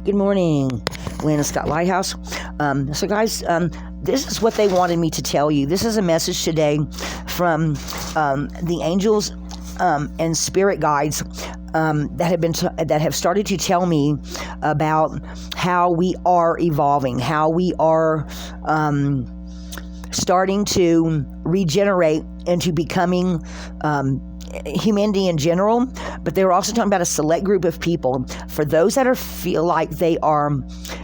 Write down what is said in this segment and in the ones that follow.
Good morning, Lana Scott Lighthouse. So guys, this is what they wanted me to tell you. This is a message today from the angels and spirit guides that have started to tell me about how we are evolving, how we are starting to regenerate into becoming humanity in general, but they were also talking about a select group of people. For those that feel like they are,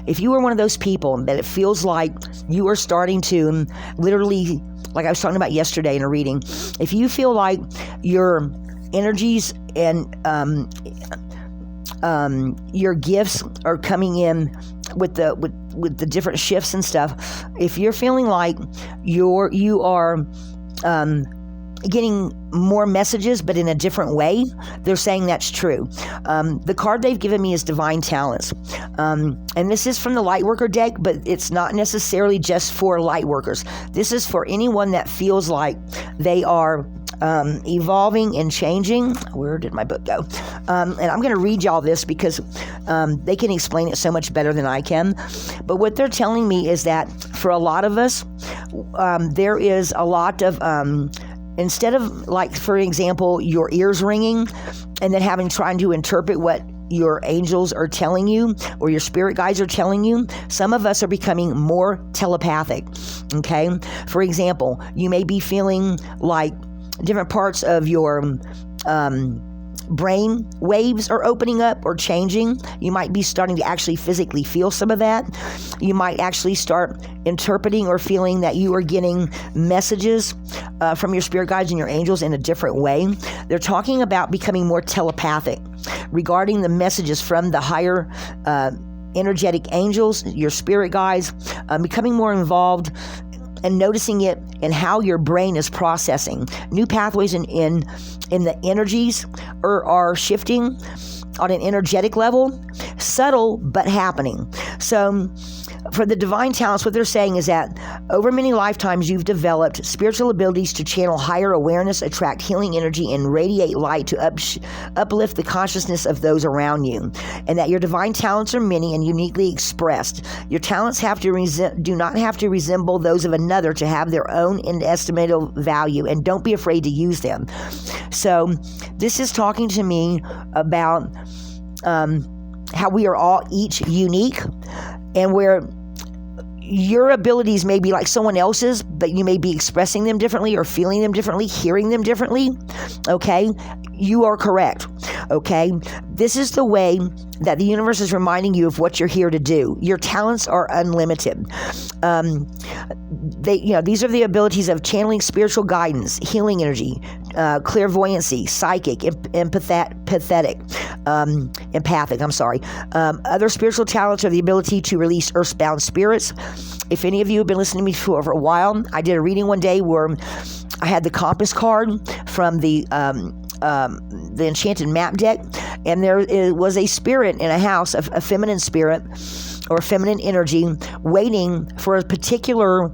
if you are one of those people that it feels like you are starting to literally, like I was talking about yesterday in a reading, if you feel like your energies and your gifts are coming in with the different shifts and stuff, if you're feeling like you are getting more messages but in a different way, they're saying that's true. The card they've given me is Divine Talents, and this is from the Lightworker deck, but it's not necessarily just for Lightworkers. This is for anyone that feels like they are evolving and changing. Where did my book go? And I'm going to read y'all this because they can explain it so much better than I can. But what they're telling me is that for a lot of us, there is a lot of instead of, like, for example, your ears ringing and then trying to interpret what your angels are telling you or your spirit guides are telling you, some of us are becoming more telepathic. Okay? For example, you may be feeling like different parts of your brain waves are opening up or changing. You might be starting to actually physically feel some of that. You might actually start interpreting or feeling that you are getting messages from your spirit guides and your angels in a different way. They're talking about becoming more telepathic regarding the messages from the higher energetic angels, your spirit guides, becoming more involved and noticing it in how your brain is processing. New pathways in the energies are shifting on an energetic level, subtle but happening. So for the Divine Talents, what they're saying is that over many lifetimes, you've developed spiritual abilities to channel higher awareness, attract healing energy, and radiate light to uplift the consciousness of those around you. And that your divine talents are many and uniquely expressed. Your talents do not have to resemble those of another to have their own inestimable value, and don't be afraid to use them. So this is talking to me about how we are all each unique, and where your abilities may be like someone else's, but you may be expressing them differently or feeling them differently, hearing them differently. Okay? You are correct. Okay? This is the way that the universe is reminding you of what you're here to do. Your talents are unlimited. These are the abilities of channeling spiritual guidance, healing energy, clairvoyancy, psychic, empathic. Other spiritual talents are the ability to release earthbound spirits. If any of you have been listening to me for a while, I did a reading one day where I had the compass card from the enchanted map deck, and there was a spirit in a house, a feminine spirit or feminine energy, waiting for a particular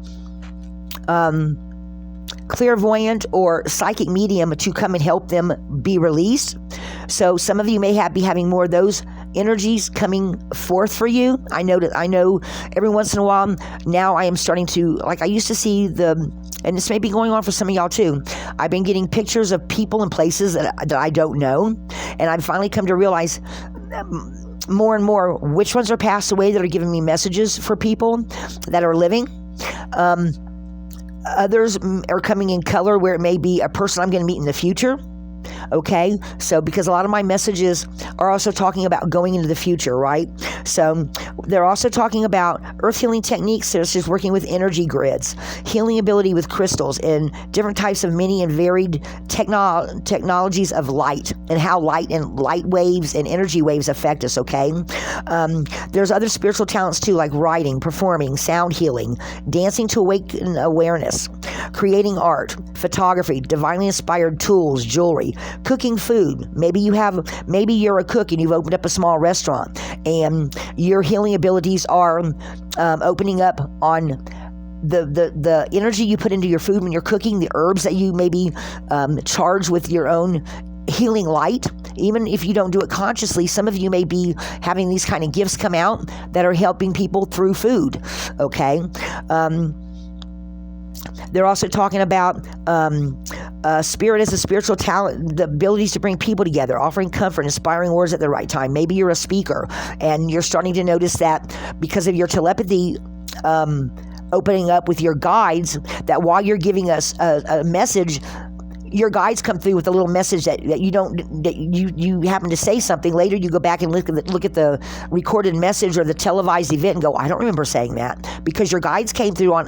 clairvoyant or psychic medium to come and help them be released. So some of you may be having more of those energies coming forth for you. I know every once in a while now I am starting to, like I used to see and this may be going on for some of y'all too, I've been getting pictures of people and places that I don't know, and I've finally come to realize more and more which ones are passed away that are giving me messages for people that are living. Others are coming in color where it may be a person I'm going to meet in the future. Okay, so because a lot of my messages are also talking about going into the future, right? So they're also talking about earth healing techniques, such as working with energy grids, healing ability with crystals, and different types of many and varied technologies of light, and how light and light waves and energy waves affect us, okay? There's other spiritual talents too, like writing, performing, sound healing, dancing to awaken awareness, creating art, photography, divinely inspired tools, jewelry, cooking food. Maybe you're a cook and you've opened up a small restaurant, and your healing abilities are opening up on the energy you put into your food when you're cooking, the herbs that you maybe charge with your own healing light even if you don't do it consciously, some of you may be having these kind of gifts come out that are helping people through food, okay? They're also talking about spirit as a spiritual talent, the abilities to bring people together, offering comfort, inspiring words at the right time. Maybe you're a speaker and you're starting to notice that because of your telepathy opening up with your guides, that while you're giving us a message, your guides come through with a little message that you happen to say something. Later you go back and look at the recorded message or the televised event and go, I don't remember saying that, because your guides came through on,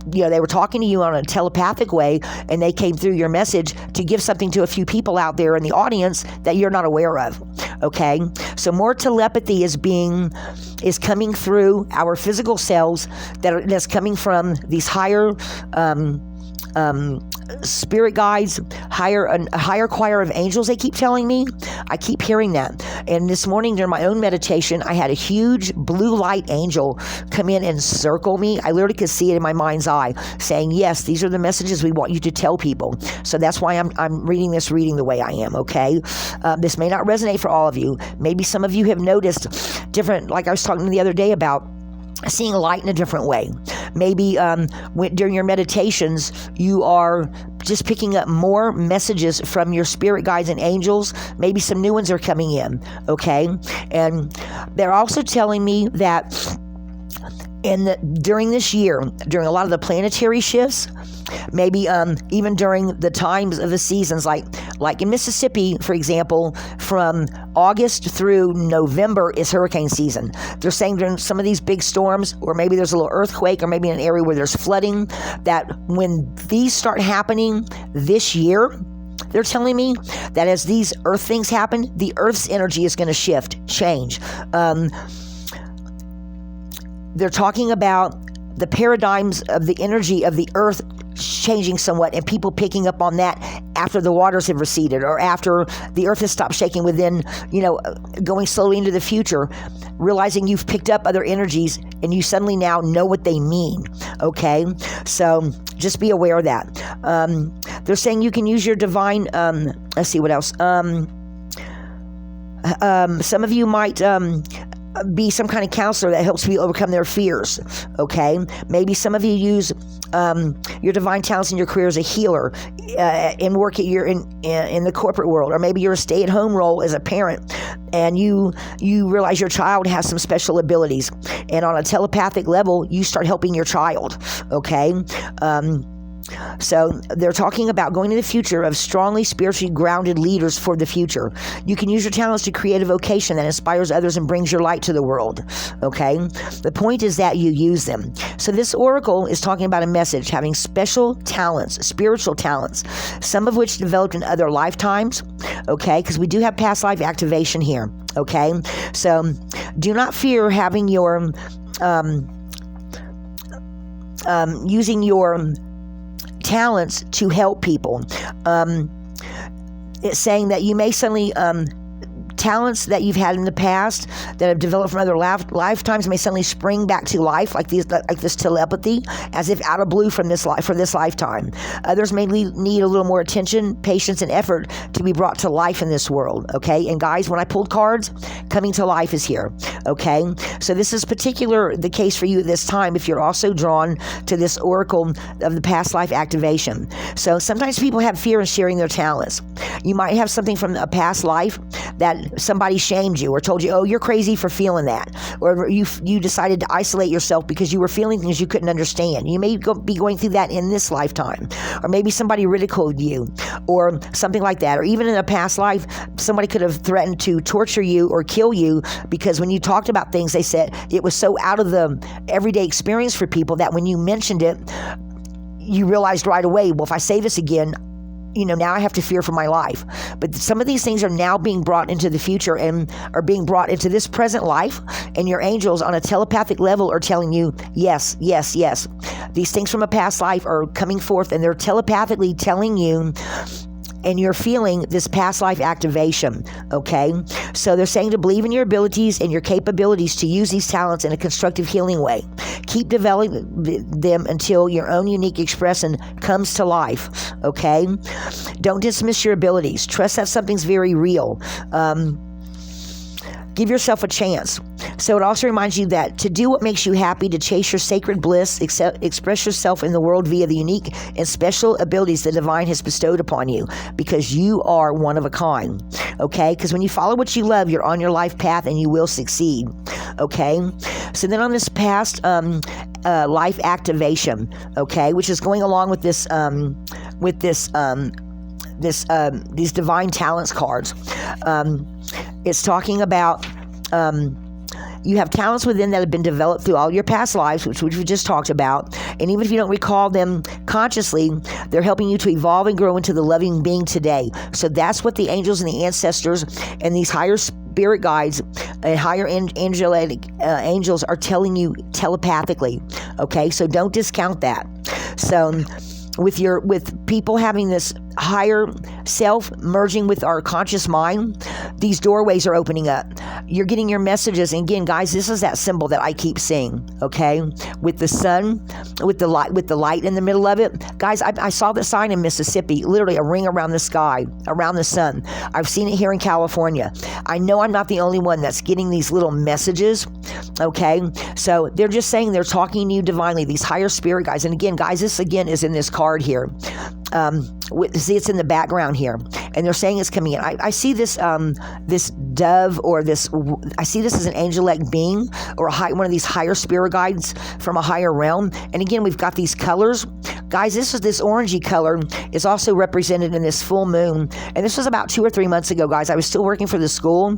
they were talking to you on a telepathic way, and they came through your message to give something to a few people out there in the audience that you're not aware of. Okay, so more telepathy is coming through our physical selves that's coming from these higher spirit guides, a higher choir of angels, they keep telling me. I keep hearing that. And this morning during my own meditation, I had a huge blue light angel come in and circle me. I literally could see it in my mind's eye saying, yes, these are the messages we want you to tell people. So that's why I'm reading this reading the way I am, okay? This may not resonate for all of you. Maybe some of you have noticed different, like I was talking the other day about seeing light in a different way. Maybe during your meditations, you are just picking up more messages from your spirit guides and angels. Maybe some new ones are coming in, okay? And they're also telling me that during this year, during a lot of the planetary shifts, maybe even during the times of the seasons, like in Mississippi, for example, from August through November is hurricane season. They're saying during some of these big storms, or maybe there's a little earthquake, or maybe in an area where there's flooding, that when these start happening this year, they're telling me that as these earth things happen, the earth's energy is going to shift, change. They're talking about the paradigms of the energy of the earth changing somewhat, and people picking up on that after the waters have receded, or after the earth has stopped shaking within, going slowly into the future, realizing you've picked up other energies and you suddenly now know what they mean, okay? So just be aware of that. They're saying you can use your divine, let's see what else. Some of you might be some kind of counselor that helps people overcome their fears, okay? Maybe some of you use your divine talents in your career as a healer, in work at in the corporate world, or maybe you're a stay-at-home role as a parent, and you realize your child has some special abilities, and on a telepathic level, you start helping your child, okay? So they're talking about going to the future of strongly spiritually grounded leaders for the future. You can use your talents to create a vocation that inspires others and brings your light to the world, okay? The point is that you use them. So this oracle is talking about a message, having special talents, spiritual talents, some of which developed in other lifetimes, okay? Because we do have past life activation here, okay? So do not fear having your, using your talents to help people. It's saying that you may suddenly talents that you've had in the past that have developed from other lifetimes may suddenly spring back to life, like this telepathy, as if out of blue for this lifetime. Others may need a little more attention, patience, and effort to be brought to life in this world, okay? And guys, when I pulled cards, coming to life is here, okay? So this is the case for you at this time if you're also drawn to this oracle of the past life activation. So sometimes people have fear in sharing their talents. You might have something from a past life that somebody shamed you or told you, oh, you're crazy for feeling that, or you decided to isolate yourself because you were feeling things you couldn't understand. You may be going through that in this lifetime, or maybe somebody ridiculed you or something like that, or even in a past life somebody could have threatened to torture you or kill you because when you talked about things, they said it was so out of the everyday experience for people that when you mentioned it, you realized right away, well, if I say this again, now I have to fear for my life. But some of these things are now being brought into the future and are being brought into this present life, and your angels on a telepathic level are telling you, yes, yes, yes. These things from a past life are coming forth, and they're telepathically telling you and you're feeling this past life activation, okay? So they're saying to believe in your abilities and your capabilities to use these talents in a constructive, healing way. Keep developing them until your own unique expression comes to life, okay? Don't dismiss your abilities. Trust that something's very real. Give yourself a chance. So it also reminds you that to do what makes you happy, to chase your sacred bliss, express yourself in the world via the unique and special abilities the divine has bestowed upon you, because you are one of a kind, okay? Because when you follow what you love, you're on your life path and you will succeed, okay? So then on this past life activation, okay, which is going along with this these divine talents cards. It's talking about you have talents within that have been developed through all your past lives, which we just talked about. And even if you don't recall them consciously, they're helping you to evolve and grow into the loving being today. So that's what the angels and the ancestors and these higher spirit guides and higher angelic angels are telling you telepathically. Okay, so don't discount that. So with people having this higher self merging with our conscious mind, these doorways are opening up. You're getting your messages. And again, guys, this is that symbol that I keep seeing, okay? With the sun, with the light in the middle of it. Guys, I saw the sign in Mississippi, literally a ring around the sky, around the sun. I've seen it here in California. I know I'm not the only one that's getting these little messages, okay? So they're just saying they're talking to you divinely, these higher spirit guides. And again, guys, this again is in this card here. See, it's in the background here, and they're saying it's coming in. I see this this dove, or this. I see this as an angelic being, or one of these higher spirit guides from a higher realm. And again, we've got these colors, guys. This orangey color is also represented in this full moon, and this was about 2 or 3 months ago, guys. I was still working for the school.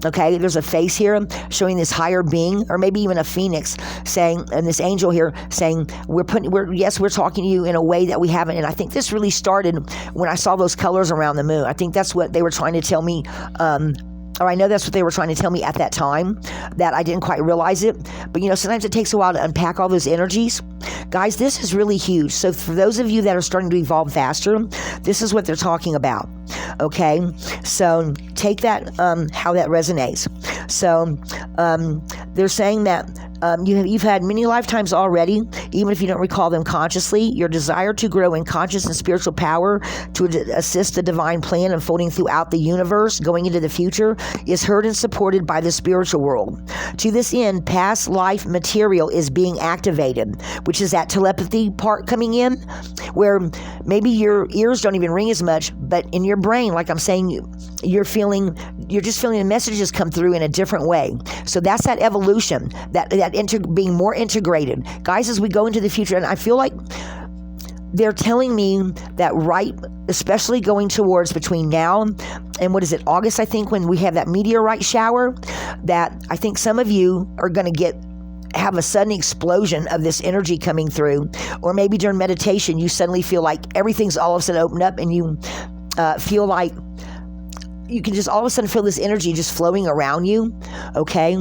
Okay, there's a face here showing this higher being, or maybe even a phoenix, saying, and this angel here saying, we're talking to you in a way that we haven't. And I think this really started when I saw those colors around the moon. I think that's what they were trying to tell me, or I know that's what they were trying to tell me at that time, that I didn't quite realize it. But sometimes it takes a while to unpack all those energies. Guys, this is really huge. So for those of you that are starting to evolve faster, this is what they're talking about. Okay, so take that how that resonates. So they're saying that you've had many lifetimes already, even if you don't recall them consciously. Your desire to grow in conscious and spiritual power to assist the divine plan unfolding throughout the universe going into the future is heard and supported by the spiritual world. To this end, past life material is being activated, which is that telepathy part coming in, where maybe your ears don't even ring as much, but in your brain, like I'm saying, you're just feeling the messages come through in a different way. So that's that evolution, being more integrated. Guys, as we go into the future, and I feel like they're telling me that especially going towards between now and August, I think, when we have that meteorite shower, that I think some of you are going to have a sudden explosion of this energy coming through. Or maybe during meditation, you suddenly feel like everything's all of a sudden opened up, and you feel like you can just all of a sudden feel this energy just flowing around you, okay?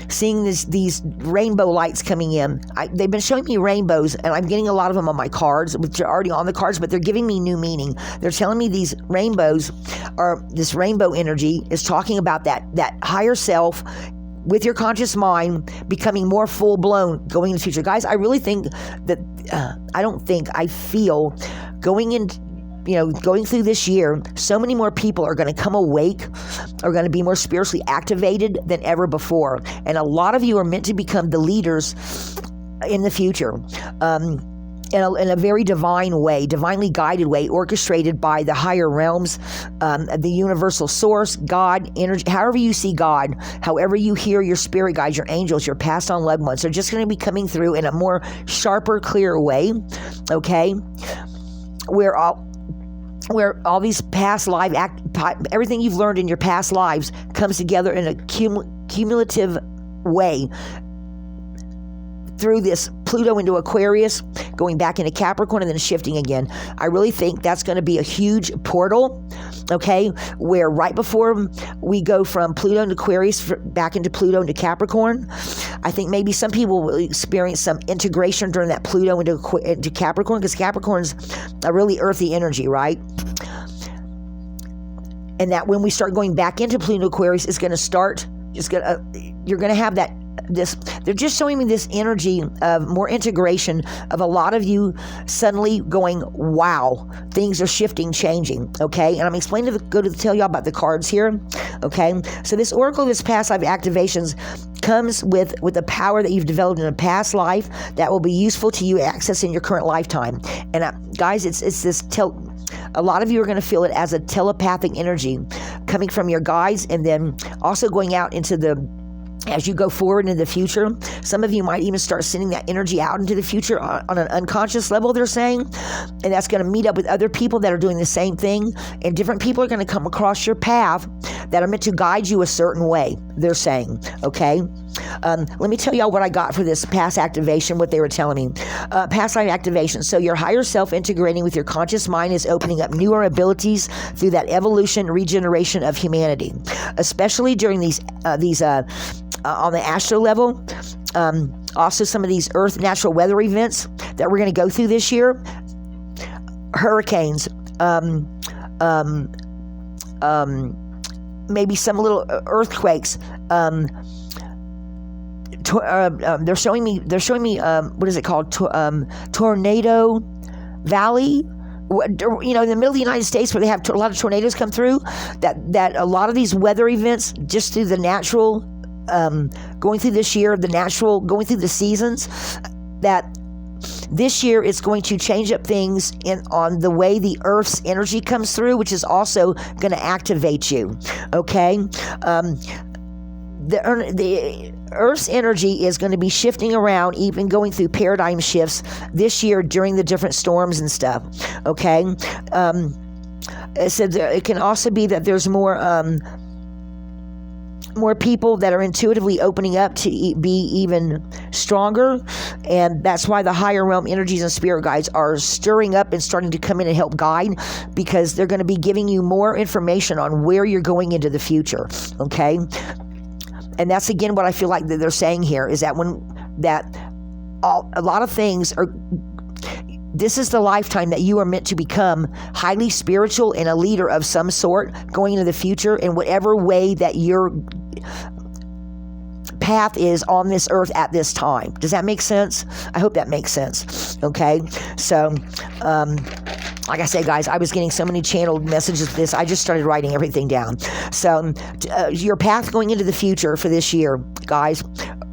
Seeing these rainbow lights coming in. They've been showing me rainbows, and I'm getting a lot of them on my cards, which are already on the cards, but they're giving me new meaning. They're telling me these rainbows, or this rainbow energy, is talking about that higher self with your conscious mind becoming more full-blown going into the future. Guys, I really think that, I feel going through this year, so many more people are going to come awake, are going to be more spiritually activated than ever before. And a lot of you are meant to become the leaders in the future, in a very divine way, divinely guided way, orchestrated by the higher realms, the universal source, God, energy, however you see God, however you hear your spirit guides, your angels, your passed on loved ones. They're just going to be coming through in a more sharper, clearer way, okay? Where all these past life everything you've learned in your past lives comes together in a cumulative way through this Pluto into Aquarius, going back into Capricorn, and then shifting again. I really think that's going to be a huge portal, okay, where right before we go from Pluto into Aquarius back into Pluto into Capricorn, I think maybe some people will experience some integration during that Pluto into Capricorn, because Capricorn's a really earthy energy, right? And that when we start going back into Pluto Aquarius, it's going to start, you're going to have that, they're just showing me this energy of more integration of a lot of you suddenly going, wow, things are shifting, changing, okay? And I'm explaining to tell y'all about the cards here, okay? So this Oracle, this past life activations comes with the power that you've developed in a past life that will be useful to you accessing your current lifetime. And guys, it's this a lot of you are going to feel it as a telepathic energy coming from your guides, and then also going out into as you go forward into the future. Some of you might even start sending that energy out into the future on an unconscious level, they're saying, and that's going to meet up with other people that are doing the same thing, and different people are going to come across your path that are meant to guide you a certain way, they're saying, okay? Let me tell y'all what I got for this past activation, what they were telling me. Past life activation. So your higher self integrating with your conscious mind is opening up newer abilities through that evolution, regeneration of humanity, especially during these on the astro level. Also some of these earth natural weather events that we're going to go through this year. Hurricanes, maybe some little earthquakes. They're showing me what is it called? Tornado Valley. You know, in the middle of the United States, where they have a lot of tornadoes come through, that a lot of these weather events, just through the natural, going through this year, going through the seasons, that this year it's going to change up things on the way the Earth's energy comes through, which is also going to activate you, okay? The Earth's energy is going to be shifting around, even going through paradigm shifts this year during the different storms and stuff, okay? It said it can also be that there's more people that are intuitively opening up to be even stronger, and that's why the higher realm energies and spirit guides are stirring up and starting to come in and help guide, because they're going to be giving you more information on where you're going into the future, okay? And that's again what I feel like that they're saying here, is that a lot of things are, this is the lifetime that you are meant to become highly spiritual and a leader of some sort going into the future, in whatever way that your path is on this earth at this time. Does that make sense? I hope that makes sense. Okay. So, like I say, guys, I was getting so many channeled messages of this. I just started writing everything down. So your path going into the future for this year, guys,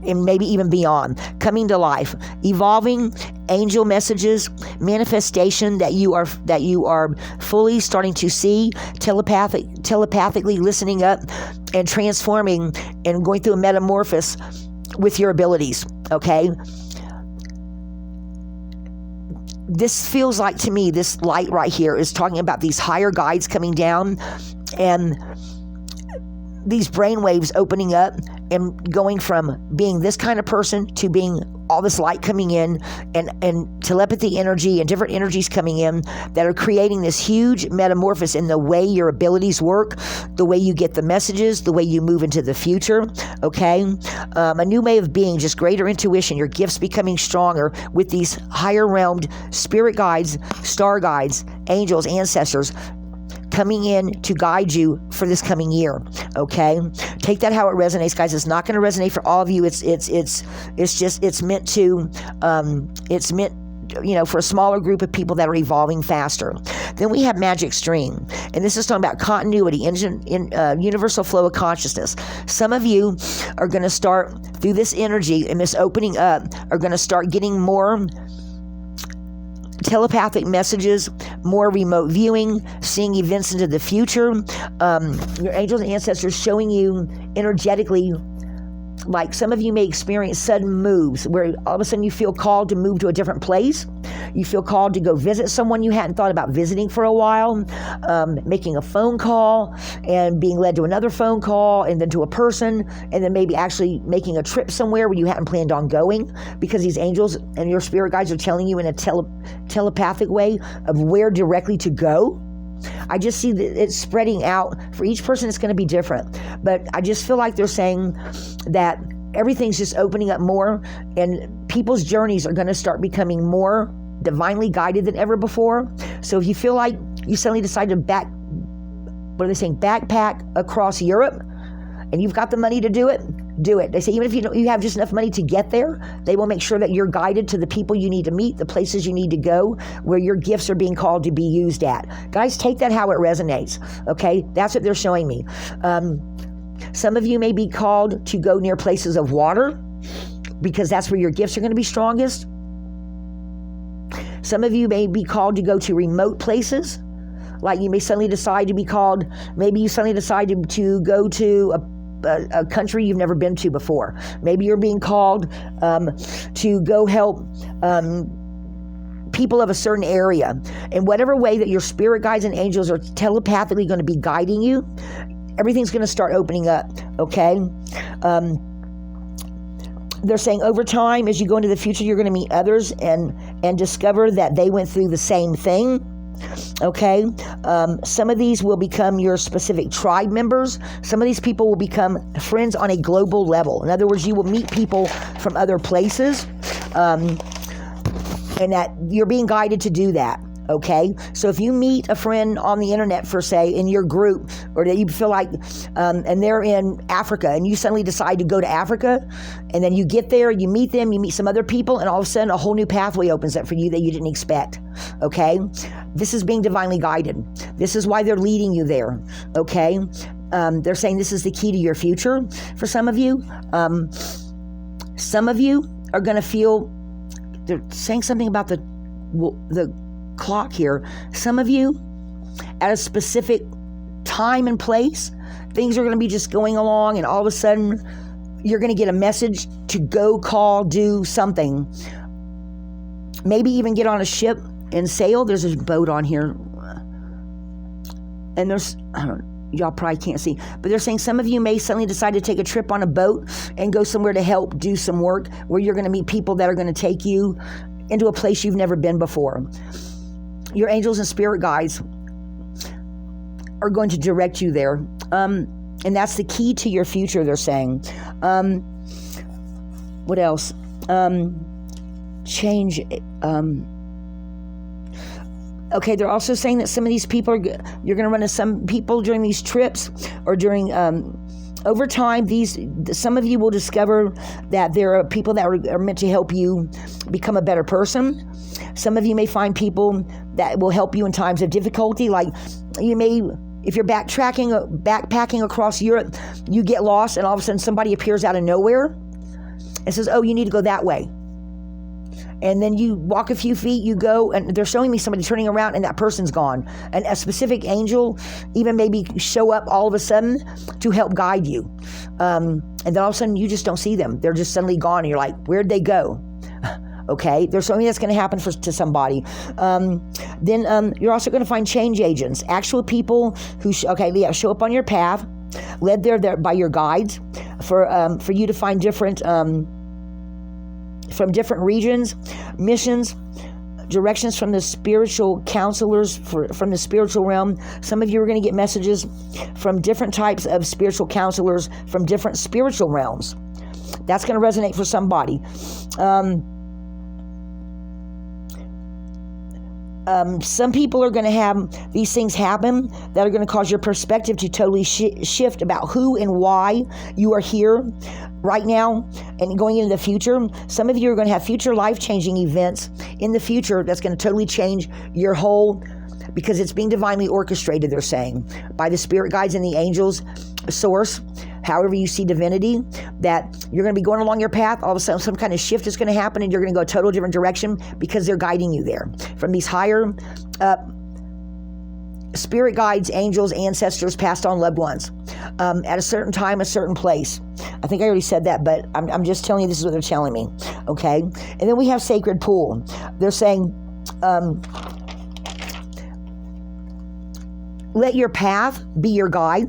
and maybe even beyond, coming to life, evolving, angel messages, manifestation that you are fully starting to see, telepathically listening up and transforming and going through a metamorphosis with your abilities, okay? This feels like, to me, this light right here is talking about these higher guides coming down and these brain waves opening up and going from being this kind of person to being all this light coming in, and telepathy energy and different energies coming in that are creating this huge metamorphosis in the way your abilities work, the way you get the messages, the way you move into the future, okay? A new way of being, just greater intuition, your gifts becoming stronger with these higher realmed spirit guides, star guides, angels, ancestors, coming in to guide you for this coming year, okay? Take that how it resonates, guys. It's not going to resonate for all of you. It's meant to, for a smaller group of people that are evolving faster. Then we have Magic Stream, and this is talking about continuity, universal flow of consciousness. Some of you are going to start, through this energy and this opening up, are going to start getting more telepathic messages, more remote viewing, seeing events into the future. Your angels and ancestors showing you energetically, like some of you may experience sudden moves where all of a sudden you feel called to move to a different place. You feel called to go visit someone you hadn't thought about visiting for a while, making a phone call and being led to another phone call and then to a person, and then maybe actually making a trip somewhere where you hadn't planned on going, because these angels and your spirit guides are telling you in a telepathic way of where directly to go. I just see that it's spreading out. For each person, it's going to be different. But I just feel like they're saying that everything's just opening up more, and people's journeys are going to start becoming more divinely guided than ever before. So if you feel like you suddenly decide to what are they saying? Backpack across Europe, and you've got the money to do it, do it. They say even if you have just enough money to get there, they will make sure that you're guided to the people you need to meet, the places you need to go, where your gifts are being called to be used at. Guys, take that how it resonates, okay? That's what they're showing me. Some of you may be called to go near places of water because that's where your gifts are going to be strongest. Some of you may be called to go to remote places. Like you may suddenly decide to be called, maybe you suddenly decide to go to a country you've never been to before. Maybe you're being called to go help people of a certain area. In whatever way that your spirit guides and angels are telepathically going to be guiding you, everything's going to start opening up, okay? They're saying over time, as you go into the future, you're going to meet others and discover that they went through the same thing. Okay, some of these will become your specific tribe members. Some of these people will become friends on a global level. In other words, you will meet people from other places, and that you're being guided to do that. Okay, so if you meet a friend on the internet, for say, in your group, or that you feel like, and they're in Africa, and you suddenly decide to go to Africa, and then you get there, you meet them, you meet some other people, and all of a sudden a whole new pathway opens up for you that you didn't expect. Okay, this is being divinely guided. This is why they're leading you there. Okay, they're saying this is the key to your future for some of you. Some of you are going to feel, they're saying something about the clock here. Some of you, at a specific time and place, things are going to be just going along, and all of a sudden you're going to get a message to go, call, do something. Maybe even get on a ship and sail. There's a boat on here, and there's, I don't know, y'all probably can't see, but they're saying some of you may suddenly decide to take a trip on a boat and go somewhere to help do some work, where you're going to meet people that are going to take you into a place you've never been before. Your angels and spirit guides are going to direct you there. And that's the key to your future, they're saying. What else? Change. Okay, they're also saying that some of these people, you're going to run into some people during these trips, or during, over time, some of you will discover that there are people that are meant to help you become a better person. Some of you may find people that will help you in times of difficulty. Like you may, if you're backpacking across Europe, you get lost, and all of a sudden somebody appears out of nowhere and says, oh, you need to go that way. And then you walk a few feet, you go, and they're showing me somebody turning around, and that person's gone. And a specific angel even maybe show up all of a sudden to help guide you. And then all of a sudden you just don't see them. They're just suddenly gone, and you're like, where'd they go? Okay, there's something that's going to happen to somebody. Then you're also going to find change agents, actual people who show up on your path, led there by your guides, for you to find different from different regions, missions, directions from the spiritual counselors from the spiritual realm. Some of you are going to get messages from different types of spiritual counselors from different spiritual realms. That's going to resonate for somebody. Some people are going to have these things happen that are going to cause your perspective to totally shift about who and why you are here right now and going into the future. Some of you are going to have future life-changing events in the future that's going to totally change your whole, because it's being divinely orchestrated, they're saying, by the spirit guides and the angels, source, however you see divinity, that you're going to be going along your path. All of a sudden, some kind of shift is going to happen, and you're going to go a total different direction because they're guiding you there. From these higher spirit guides, angels, ancestors, passed on loved ones, at a certain time, a certain place. I think I already said that, but I'm just telling you this is what they're telling me, okay? And then we have sacred pool. They're saying, let your path be your guide.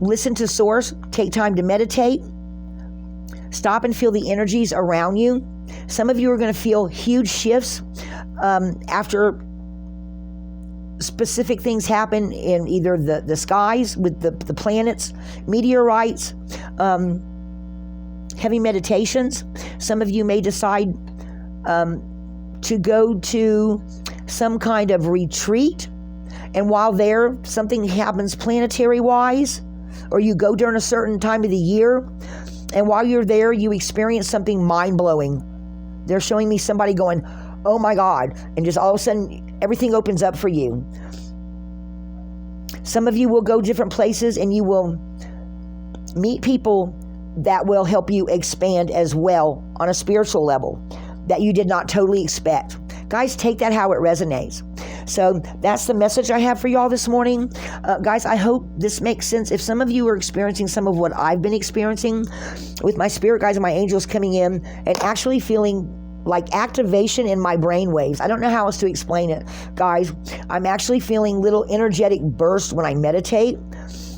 Listen to source, take time to meditate, stop and feel the energies around you. Some of you are going to feel huge shifts after specific things happen in either the skies with the planets, meteorites, heavy meditations. Some of you may decide to go to some kind of retreat And while there, something happens planetary-wise, or you go during a certain time of the year, and while you're there, you experience something mind-blowing. They're showing me somebody going, oh my God, and just all of a sudden, everything opens up for you. Some of you will go different places and you will meet people that will help you expand as well on a spiritual level that you did not totally expect. Guys, take that how it resonates. So that's the message I have for y'all this morning. Guys, I hope this makes sense. If some of you are experiencing some of what I've been experiencing with my spirit guides and my angels coming in and actually feeling like activation in my brain waves. I don't know how else to explain it, guys. I'm actually feeling little energetic bursts when I meditate,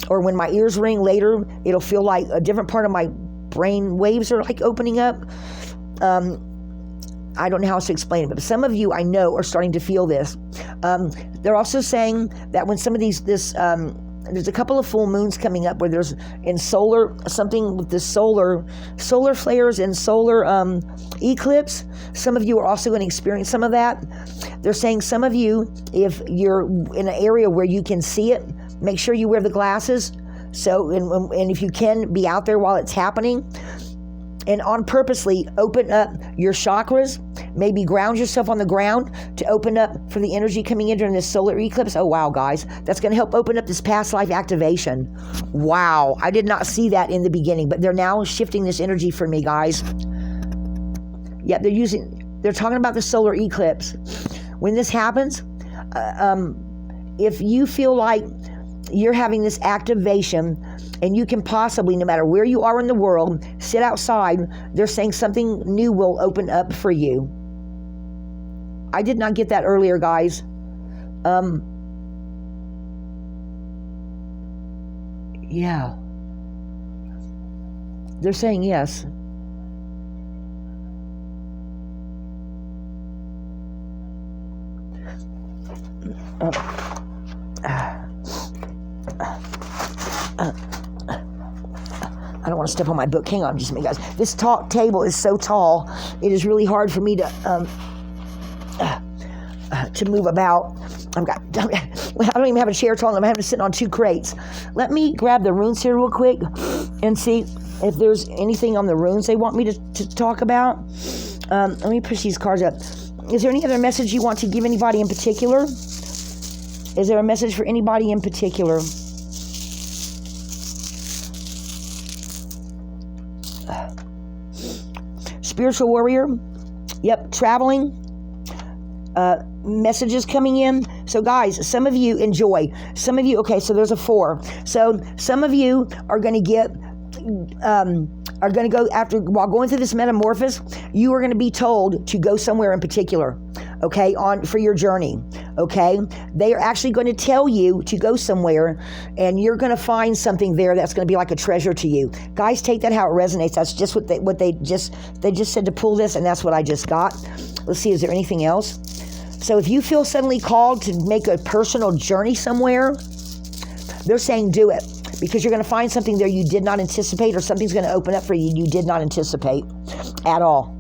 or when my ears ring later, it'll feel like a different part of my brain waves are like opening up. I don't know how else to explain it, but some of you I know are starting to feel this. They're also saying that when some of there's a couple of full moons coming up where there's in solar, something with the solar flares and solar eclipse. Some of you are also going to experience some of that. They're saying some of you, if you're in an area where you can see it, make sure you wear the glasses. So, and if you can, be out there while it's happening. And on purposely open up your chakras, maybe ground yourself on the ground to open up for the energy coming in during this solar eclipse. Oh, wow, guys. That's going to help open up this past life activation. Wow. I did not see that in the beginning, but they're now shifting this energy for me, guys. Yeah, they're talking about the solar eclipse. When this happens, if you feel like you're having this activation, and you can possibly, no matter where you are in the world, sit outside, they're saying something new will open up for you. I did not get that earlier, guys. Yeah. They're saying yes. I don't want to step on my book. Hang on just a minute, guys. This table is so tall, it is really hard for me to move about. I don't even have a chair tall enough. I'm having to sit on two crates. Let me grab the runes here real quick and see if there's anything on the runes they want me to talk about. Let me push these cards up. Is there any other message you want to give anybody in particular? Is there a message for anybody in particular? Spiritual warrior. Yep, traveling. Messages coming in. So guys, some of you enjoy. Some of you, okay, so there's a 4. So some of you are going to go after, while going through this metamorphosis, you are going to be told to go somewhere in particular, okay, for your journey, okay? They are actually going to tell you to go somewhere, and you're going to find something there that's going to be like a treasure to you. Guys, take that how it resonates. That's just what they just said to pull this, and that's what I just got. Let's see, is there anything else? So if you feel suddenly called to make a personal journey somewhere, they're saying do it, because you're going to find something there you did not anticipate, or something's going to open up for you did not anticipate at all.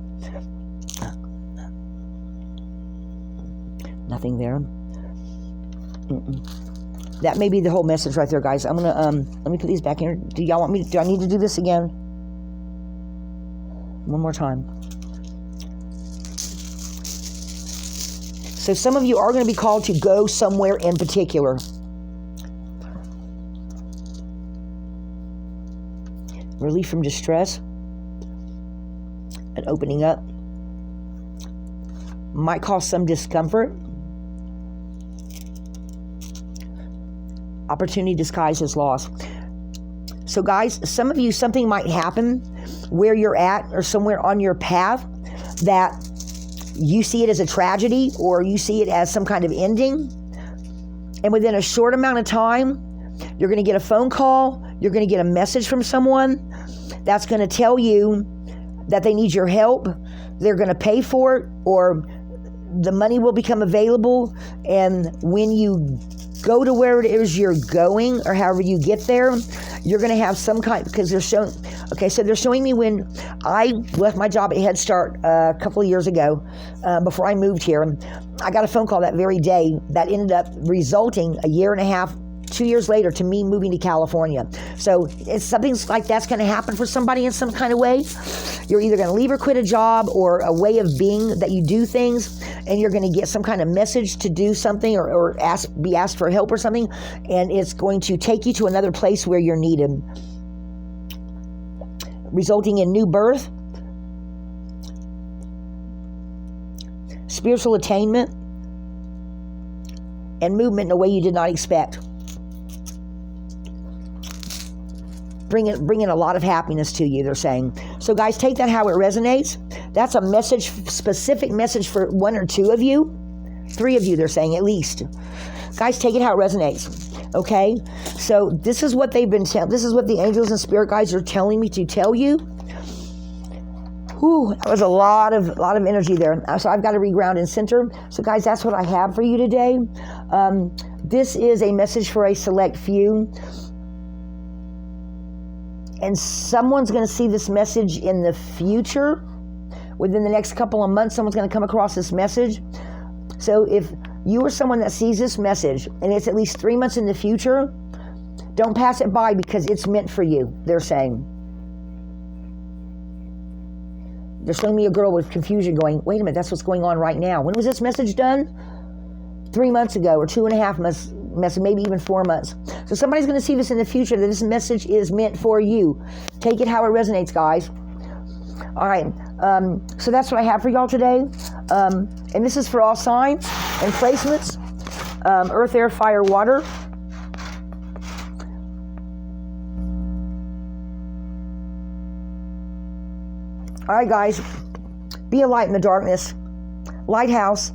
Nothing there. That may be the whole message right there, guys. I'm going to, let me put these back in. Do I need to do this again? One more time. So some of you are going to be called to go somewhere in particular. Relief from distress and opening up might cause some discomfort. Opportunity disguised as loss. So guys, some of you, something might happen where you're at or somewhere on your path that you see it as a tragedy, or you see it as some kind of ending. And within a short amount of time, you're going to get a phone call, you're going to get a message from someone that's going to tell you that they need your help, they're going to pay for it, or the money will become available. And when you go to where it is you're going, or however you get there, you're going to have some kind, because they're showing Okay, so they're showing me when I left my job at Head Start a couple of years ago, before I moved here. I got a phone call that very day that ended up resulting a year and a half, 2 years later, to me moving to California. So it's something like that's going to happen for somebody in some kind of way. You're either going to leave or quit a job, or a way of being that you do things, and you're going to get some kind of message to do something, or be asked for help or something, and it's going to take you to another place where you're needed, resulting in new birth, spiritual attainment, and movement in a way you did not expect. Bringing a lot of happiness to you, they're saying. So guys, take that how it resonates. That's a message, specific message for 1 or 2 of you. 3 of you, they're saying, at least. Guys, take it how it resonates. Okay? So this is what they've been telling. This is what the angels and spirit guides are telling me to tell you. Whew, that was a lot of energy there. So I've got to reground and center. So guys, that's what I have for you today. This is a message for a select few. And someone's going to see this message in the future. Within the next couple of months, someone's going to come across this message. So if you are someone that sees this message, and it's at least 3 months in the future, don't pass it by, because it's meant for you, they're saying. They're showing me a girl with confusion going, wait a minute, that's what's going on right now. When was this message done? 3 months ago, or 2.5 months, maybe even 4 months. So somebody's going to see this in the future, that this message is meant for you. Take it how it resonates, guys. All right. So that's what I have for y'all today. And this is for all signs and placements. Earth, air, fire, water. All right, guys. Be a light in the darkness. Lighthouse.